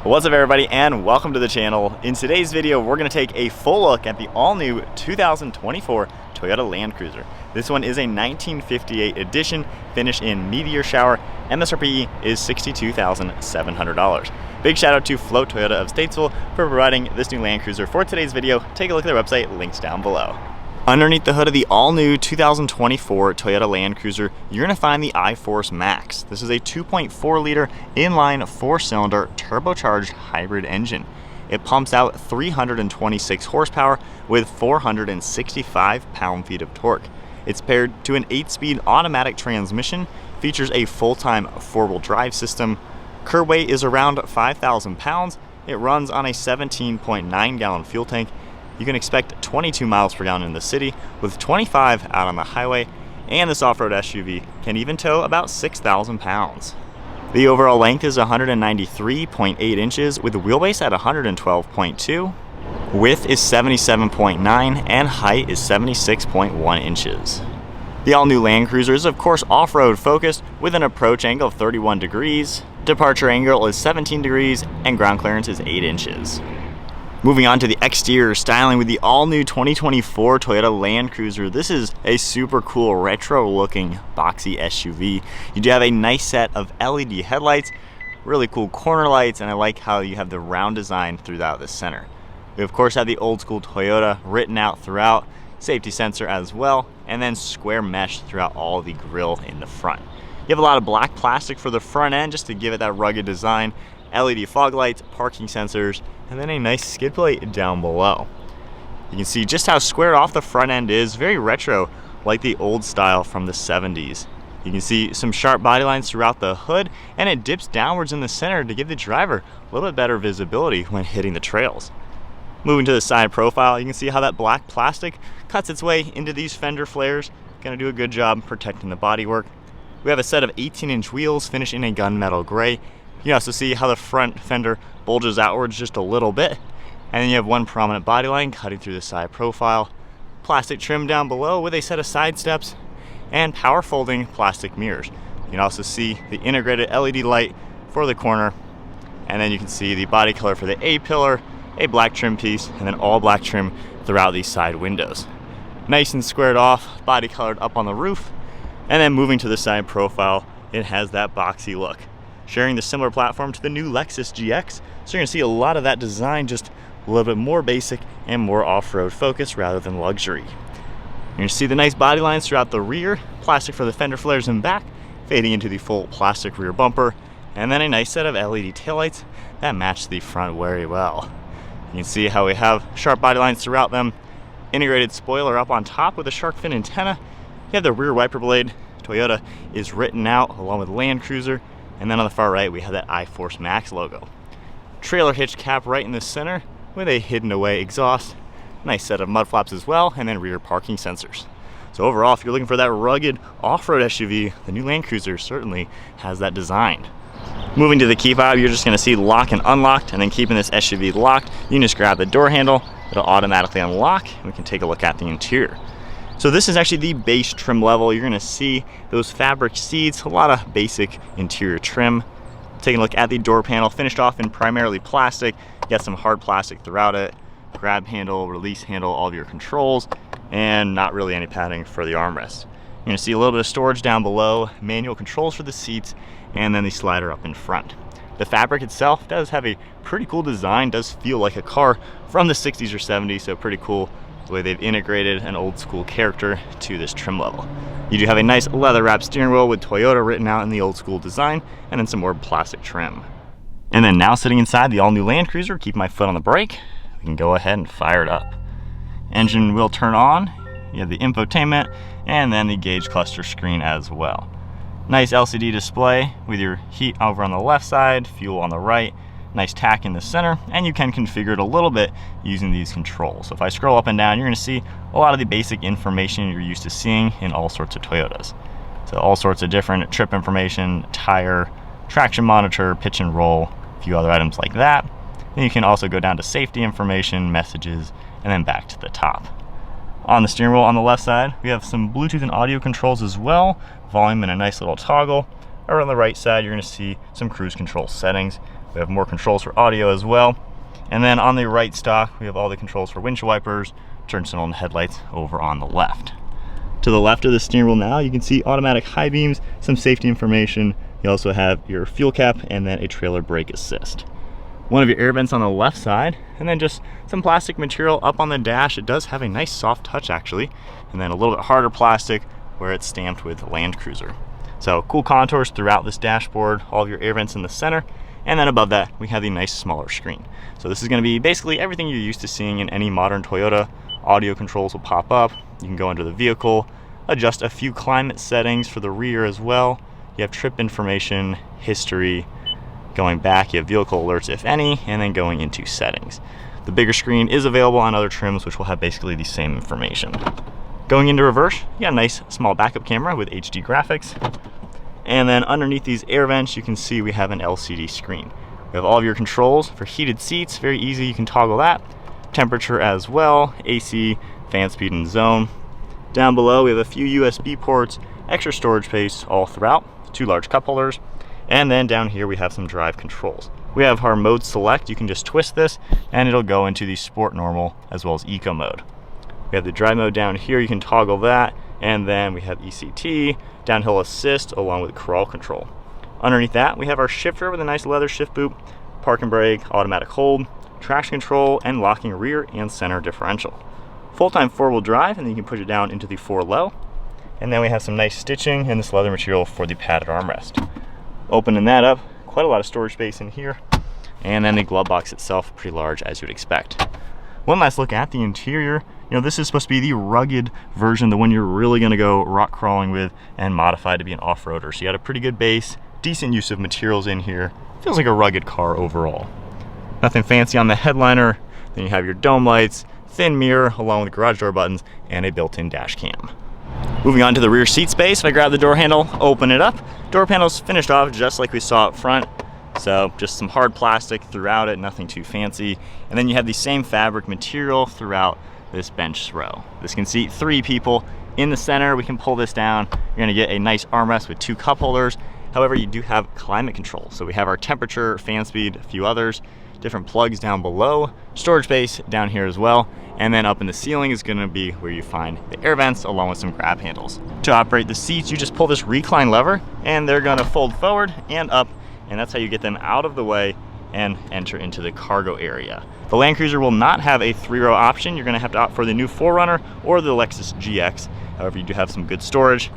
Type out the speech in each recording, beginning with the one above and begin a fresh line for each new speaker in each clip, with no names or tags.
What's up everybody, and welcome to the channel. In today's video, we're going to take a full look at the all-new 2024 Toyota Land Cruiser. This one is a 1958 edition, finished in Meteor Shower. MSRP is $62,700. Big shout out to Float Toyota of Statesville for providing this new Land Cruiser for today's video. Take a look at their website, links down below. Underneath the hood of the all-new 2024 Toyota Land Cruiser, you're going to find the iForce Max. This is a 2.4-liter inline 4-cylinder turbocharged hybrid engine. It pumps out 326 horsepower with 465 pound-feet of torque. It's paired to an 8-speed automatic transmission, features a full-time 4-wheel drive system. Curb weight is around 5,000 pounds. It runs on a 17.9-gallon fuel tank. You can expect 22 miles per gallon in the city with 25 out on the highway, and this off-road SUV can even tow about 6,000 pounds. The overall length is 193.8 inches with a wheelbase at 112.2. Width is 77.9 and height is 76.1 inches. The all-new Land Cruiser is of course off-road focused with an approach angle of 31 degrees, departure angle is 17 degrees, and ground clearance is 8 inches. Moving on to the exterior styling with the all-new 2024 Toyota Land Cruiser. This is a super cool retro-looking boxy SUV. You do have a nice set of LED headlights, really cool corner lights, and I like how you have the round design throughout the center. We of course have the old school Toyota written out throughout, safety sensor as well, and then square mesh throughout all the grille in the front. You have a lot of black plastic for the front end just to give it that rugged design, LED fog lights, parking sensors, and then a nice skid plate down below. You can see just how squared off the front end is, very retro, like the old style from the 70s. You can see some sharp body lines throughout the hood, and it dips downwards in the center to give the driver a little bit better visibility when hitting the trails. Moving to the side profile, you can see how that black plastic cuts its way into these fender flares. Gonna do a good job protecting the bodywork. We have a set of 18-inch wheels finished in a gunmetal gray. You can also see how the front fender bulges outwards just a little bit. And then you have one prominent body line cutting through the side profile. Plastic trim down below with a set of side steps and power folding plastic mirrors. You can also see the integrated LED light for the corner. And then you can see the body color for the A-pillar, a black trim piece, and then all black trim throughout these side windows. Nice and squared off, body colored up on the roof. And then moving to the side profile, it has that boxy look, sharing the similar platform to the new Lexus GX. So you're gonna see a lot of that design, just a little bit more basic and more off-road focused rather than luxury. You're gonna see the nice body lines throughout the rear, plastic for the fender flares in back, fading into the full plastic rear bumper, and then a nice set of LED taillights that match the front very well. You can see how we have sharp body lines throughout them, integrated spoiler up on top with a shark fin antenna. You have the rear wiper blade. Toyota is written out along with Land Cruiser. And then on the far right, we have that iForce Max logo. Trailer hitch cap right in the center with a hidden away exhaust. Nice set of mud flaps as well, and then rear parking sensors. So overall, if you're looking for that rugged off-road SUV, the new Land Cruiser certainly has that design. Moving to the key fob, you're just gonna see lock and unlocked, and then keeping this SUV locked, you can just grab the door handle, it'll automatically unlock, and we can take a look at the interior. So this is actually the base trim level. You're gonna see those fabric seats, a lot of basic interior trim. Taking a look at the door panel, finished off in primarily plastic. You got some hard plastic throughout it. Grab handle, release handle, all of your controls, and not really any padding for the armrest. You're gonna see a little bit of storage down below, manual controls for the seats, and then the slider up in front. The fabric itself does have a pretty cool design, does feel like a car from the 60s or 70s, so pretty cool the way they've integrated an old school character to this trim level. You do have a nice leather wrapped steering wheel with Toyota written out in the old school design, and then some more plastic trim. And then now sitting inside the all new Land Cruiser, keep my foot on the brake, we can go ahead and fire it up. Engine will turn on, you have the infotainment, and then the gauge cluster screen as well. Nice LCD display with your heat over on the left side, fuel on the right, nice tack in the center, and you can configure it a little bit using these controls. So if I scroll up and down, you're gonna see a lot of the basic information you're used to seeing in all sorts of Toyotas. So all sorts of different trip information, tire, traction monitor, pitch and roll, a few other items like that. Then you can also go down to safety information, messages, and then back to the top. On the steering wheel on the left side, we have some Bluetooth and audio controls as well, volume and a nice little toggle. Over on the right side, you're gonna see some cruise control settings. We have more controls for audio as well. And then on the right stock, we have all the controls for windshield wipers, turn signal, and headlights over on the left. To the left of the steering wheel now, you can see automatic high beams, some safety information. You also have your fuel cap and then a trailer brake assist. One of your air vents on the left side, and then just some plastic material up on the dash. It does have a nice soft touch actually, and then a little bit harder plastic where it's stamped with Land Cruiser. So cool contours throughout this dashboard, all of your air vents in the center, and then above that we have the nice smaller screen. So this is going to be basically everything you're used to seeing in any modern Toyota. Audio controls will pop up. You can go into the vehicle, adjust a few climate settings for the rear as well. You have trip information, history. Going back, you have vehicle alerts if any, and then going into settings. The bigger screen is available on other trims which will have basically the same information. Going into reverse, you got a nice small backup camera with HD graphics. And then underneath these air vents, you can see we have an LCD screen. We have all of your controls for heated seats, very easy, you can toggle that. Temperature as well, AC, fan speed, and zone. Down below, we have a few USB ports, extra storage space all throughout, 2 large cup holders. And then down here we have some drive controls. We have our mode select. You can just twist this and it'll go into the sport, normal, as well as eco mode. We have the drive mode down here. You can toggle that. And then we have ECT, downhill assist, along with crawl control. Underneath that, we have our shifter with a nice leather shift boot, park and brake, automatic hold, traction control, and locking rear and center differential. Full-time 4-wheel drive, and then you can push it down into the 4 low. And then we have some nice stitching and this leather material for the padded armrest. Opening that up, quite a lot of storage space in here. And then the glove box itself, pretty large as you'd expect. One last look at the interior. You know, this is supposed to be the rugged version, the one you're really gonna go rock crawling with and modify to be an off-roader. So you got a pretty good base, decent use of materials in here. Feels like a rugged car overall. Nothing fancy on the headliner. Then you have your dome lights, thin mirror, along with garage door buttons, and a built-in dash cam. Moving on to the rear seat space, if I grab the door handle, open it up, door panel's finished off just like we saw up front. So just some hard plastic throughout it, nothing too fancy. And then you have the same fabric material throughout this bench row. This can seat 3 people. In the center, we can pull this down. You're gonna get a nice armrest with 2 cup holders. However, you do have climate control. So we have our temperature, fan speed, a few others, different plugs down below, storage space down here as well. And then up in the ceiling is gonna be where you find the air vents along with some grab handles. To operate the seats, you just pull this recline lever and they're gonna fold forward and up, and that's how you get them out of the way and enter into the cargo area. The Land Cruiser will not have a 3-row option. You're gonna have to opt for the new 4Runner or the Lexus GX. However, you do have some good storage.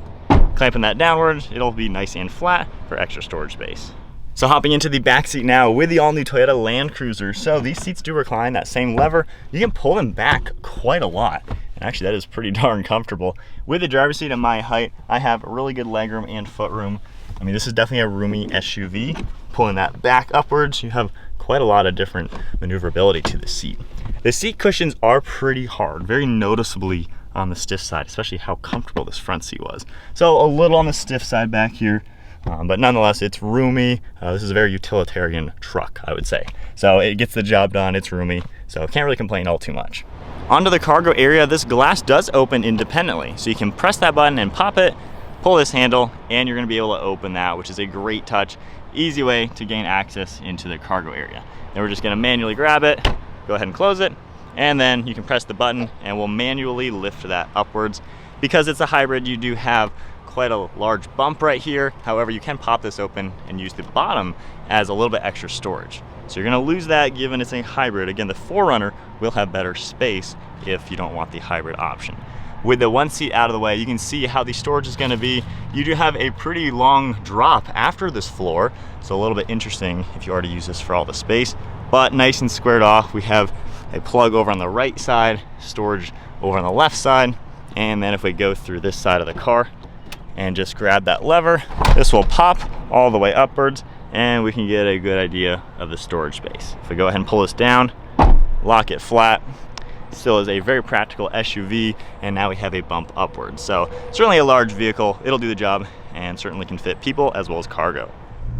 Clamping that downward, it'll be nice and flat for extra storage space. So hopping into the back seat now with the all-new Toyota Land Cruiser. So these seats do recline, that same lever. You can pull them back quite a lot. And actually that is pretty darn comfortable. With the driver's seat at my height, I have really good legroom and footroom. I mean, this is definitely a roomy SUV. Pulling that back upwards, you have quite a lot of different maneuverability to the seat. The seat cushions are pretty hard, very noticeably on the stiff side, especially how comfortable this front seat was. So a little on the stiff side back here. But nonetheless, it's roomy. This is a very utilitarian truck, I would say. So it gets the job done, it's roomy, so can't really complain all too much. Onto the cargo area, this glass does open independently. So you can press that button and pop it, pull this handle, and you're gonna be able to open that, which is a great touch. Easy way to gain access into the cargo area. Then we're just gonna manually grab it, go ahead and close it, and then you can press the button and we'll manually lift that upwards. Because it's a hybrid, you do have quite a large bump right here. However, you can pop this open and use the bottom as a little bit extra storage. So you're gonna lose that given it's a hybrid. Again, the 4Runner will have better space if you don't want the hybrid option. With the one seat out of the way, you can see how the storage is gonna be. You do have a pretty long drop after this floor, so a little bit interesting if you already use this for all the space, but nice and squared off. We have a plug over on the right side, storage over on the left side, and then if we go through this side of the car, and just grab that lever, this will pop all the way upwards and we can get a good idea of the storage space. If we go ahead and pull this down, lock it flat, still is a very practical SUV, and now we have a bump upwards. So certainly a large vehicle, it'll do the job and certainly can fit people as well as cargo.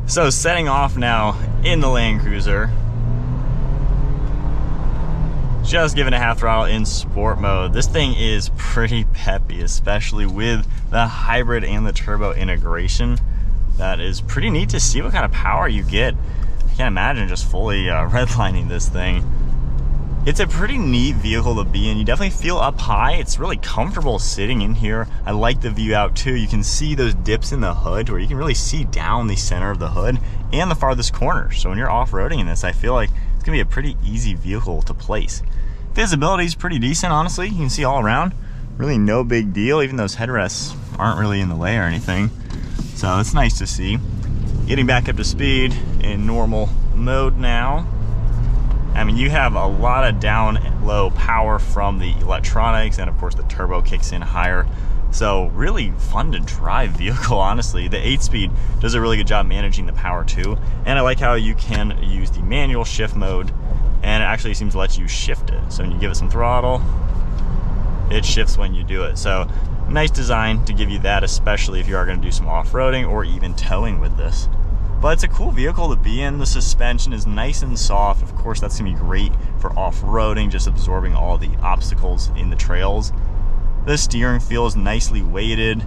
So setting off now in the Land Cruiser, just giving a half throttle in sport mode. This thing is pretty peppy, especially with the hybrid and the turbo integration. that is pretty neat to see what kind of power you get. I can't imagine just fully redlining this thing. It's a pretty neat vehicle to be in. You definitely feel up high. It's really comfortable sitting in here. I like the view out too. You can see those dips in the hood where you can really see down the center of the hood and the farthest corner. So when you're off-roading in this, I feel like it's gonna be a pretty easy vehicle to place. Visibility is pretty decent, honestly. You can see all around. Really no big deal. Even those headrests aren't really in the way or anything. So it's nice to see. Getting back up to speed in normal mode now. I mean, you have a lot of down and low power from the electronics, and of course the turbo kicks in higher. So really fun to drive vehicle, honestly. The 8-speed does a really good job managing the power too. And I like how you can use the manual shift mode, and it actually seems to let you shift it. So when you give it some throttle, it shifts when you do it. So nice design to give you that, especially if you are gonna do some off-roading or even towing with this. But it's a cool vehicle to be in. The suspension is nice and soft. Of course, that's gonna be great for off-roading, just absorbing all the obstacles in the trails. The steering feels nicely weighted.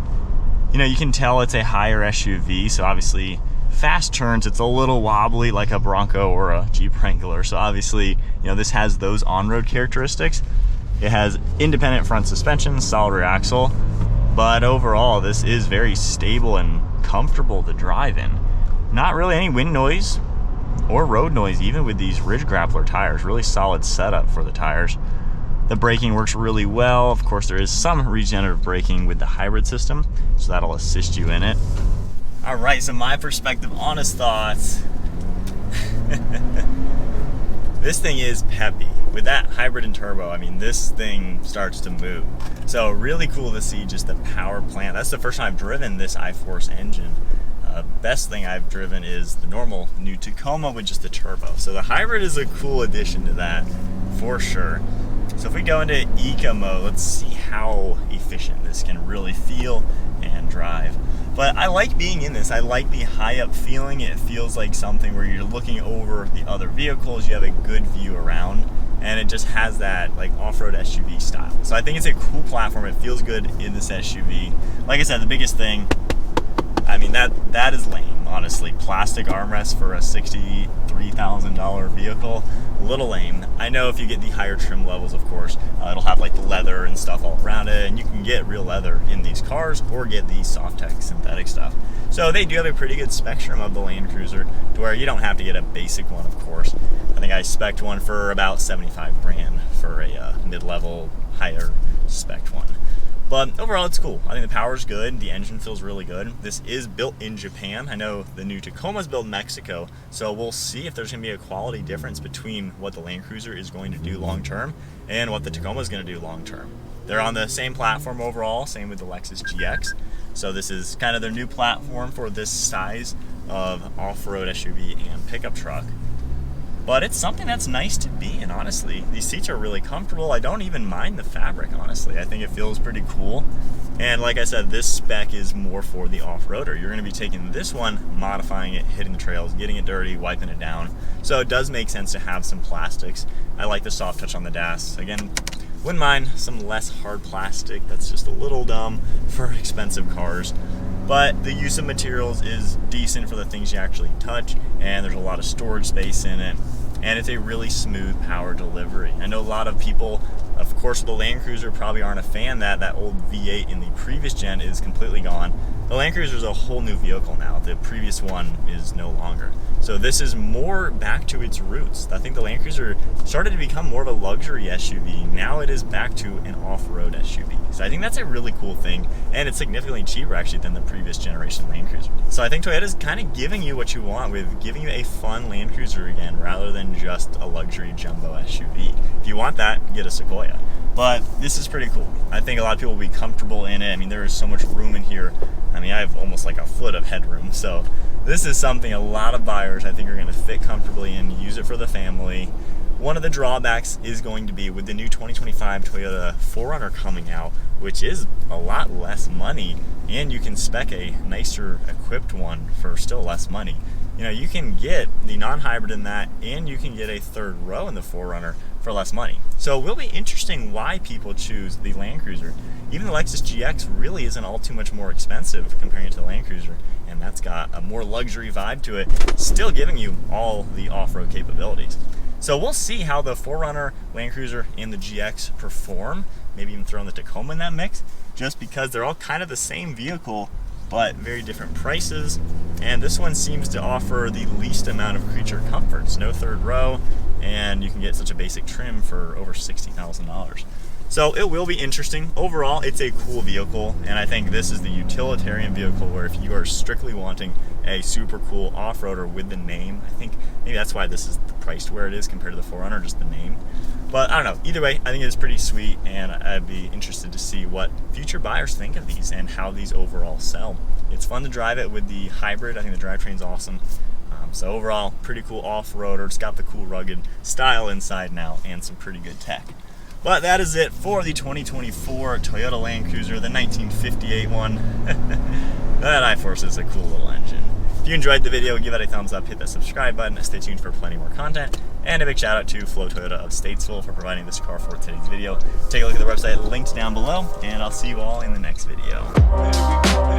You know, you can tell it's a higher SUV, so obviously fast turns, it's a little wobbly like a Bronco or a Jeep Wrangler. So obviously, you know, this has those on-road characteristics. It has independent front suspension, solid rear axle, but overall, this is very stable and comfortable to drive in. Not really any wind noise or road noise, even with these Ridge Grappler tires. Really solid setup for the tires. The braking works really well. Of course, there is some regenerative braking with the hybrid system, so that'll assist you in it. All right, so my perspective, honest thoughts. This thing is peppy. With that hybrid and turbo, I mean, this thing starts to move. So really cool to see just the power plant. That's the first time I've driven this iForce engine. Best thing I've driven is the normal new Tacoma with just the turbo. So the hybrid is a cool addition to that, for sure. So if we go into eco mode, let's see how efficient this can really feel and drive. But I like being in this. I like the high up feeling. It feels like something where you're looking over the other vehicles. You have a good view around, and it just has that like off-road SUV style. So I think it's a cool platform. It feels good in this SUV. Like I said, the biggest thing, I mean, that is lame, honestly. Plastic armrest for a $63,000 vehicle, a little lame. I know if you get the higher trim levels, of course, it'll have like the leather and stuff all around it, and you can get real leather in these cars or get the soft tech synthetic stuff. So they do have a pretty good spectrum of the Land Cruiser to where you don't have to get a basic one, of course. I think I spec'd one for about 75 grand for a mid-level, higher spec'd one. But overall, it's cool. I think the power's good. The engine feels really good. This is built in Japan. I know the new Tacoma's built in Mexico, so we'll see if there's going to be a quality difference between what the Land Cruiser is going to do long-term and what the Tacoma's going to do long-term. They're on the same platform overall, same with the Lexus GX. So this is kind of their new platform for this size of off-road SUV and pickup truck. But it's something that's nice to be in, honestly. These seats are really comfortable. I don't even mind the fabric, honestly. I think it feels pretty cool. And like I said, this spec is more for the off-roader. You're gonna be taking this one, modifying it, hitting the trails, getting it dirty, wiping it down. So it does make sense to have some plastics. I like the soft touch on the dash. Again, wouldn't mind some less hard plastic. That's just a little dumb for expensive cars. But the use of materials is decent for the things you actually touch, and there's a lot of storage space in it, and it's a really smooth power delivery. I know a lot of people, of course, the Land Cruiser probably aren't a fan that old V8 in the previous gen is completely gone. The Land Cruiser is a whole new vehicle now. The previous one is no longer. So this is more back to its roots. I think the Land Cruiser started to become more of a luxury SUV. Now it is back to an off-road SUV. So I think that's a really cool thing, and it's significantly cheaper actually than the previous generation Land Cruiser. So I think Toyota's kind of giving you what you want with giving you a fun Land Cruiser again, rather than just a luxury jumbo SUV. If you want that, get a Sequoia. But this is pretty cool. I think a lot of people will be comfortable in it. I mean, there is so much room in here. I mean, I have almost like a foot of headroom. So this is something a lot of buyers, I think, are going to fit comfortably in, use it for the family. One of the drawbacks is going to be with the new 2025 Toyota 4Runner coming out, which is a lot less money, and you can spec a nicer equipped one for still less money. you know, you can get the non-hybrid in that, and you can get a third row in the 4Runner for less money. So it will be interesting why people choose the Land Cruiser. Even the Lexus GX really isn't all too much more expensive comparing it to the Land Cruiser, and that's got a more luxury vibe to it, still giving you all the off-road capabilities. So we'll see how the 4Runner, Land Cruiser, and the GX perform. Maybe even throw in the Tacoma in that mix, just because they're all kind of the same vehicle, but very different prices. And this one seems to offer the least amount of creature comforts. No third row, and you can get such a basic trim for over $60,000. So it will be interesting. Overall, it's a cool vehicle, and I think this is the utilitarian vehicle where if you are strictly wanting a super cool off-roader with the name, I think maybe that's why this is priced where it is compared to the 4Runner, just the name. But I don't know, either way, I think it's pretty sweet, and I'd be interested to see what future buyers think of these and how these overall sell. It's fun to drive it with the hybrid. I think the drivetrain's awesome. So overall, pretty cool off-roader. It's got the cool rugged style inside now and some pretty good tech. But that is it for the 2024 Toyota Land Cruiser, the 1958 one. That iForce is a cool little engine. If you enjoyed the video, give it a thumbs up, hit that subscribe button, stay tuned for plenty more content, and a big shout out to Flo Toyota of Statesville for providing this car for today's video. Take a look at the website linked down below, and I'll see you all in the next video.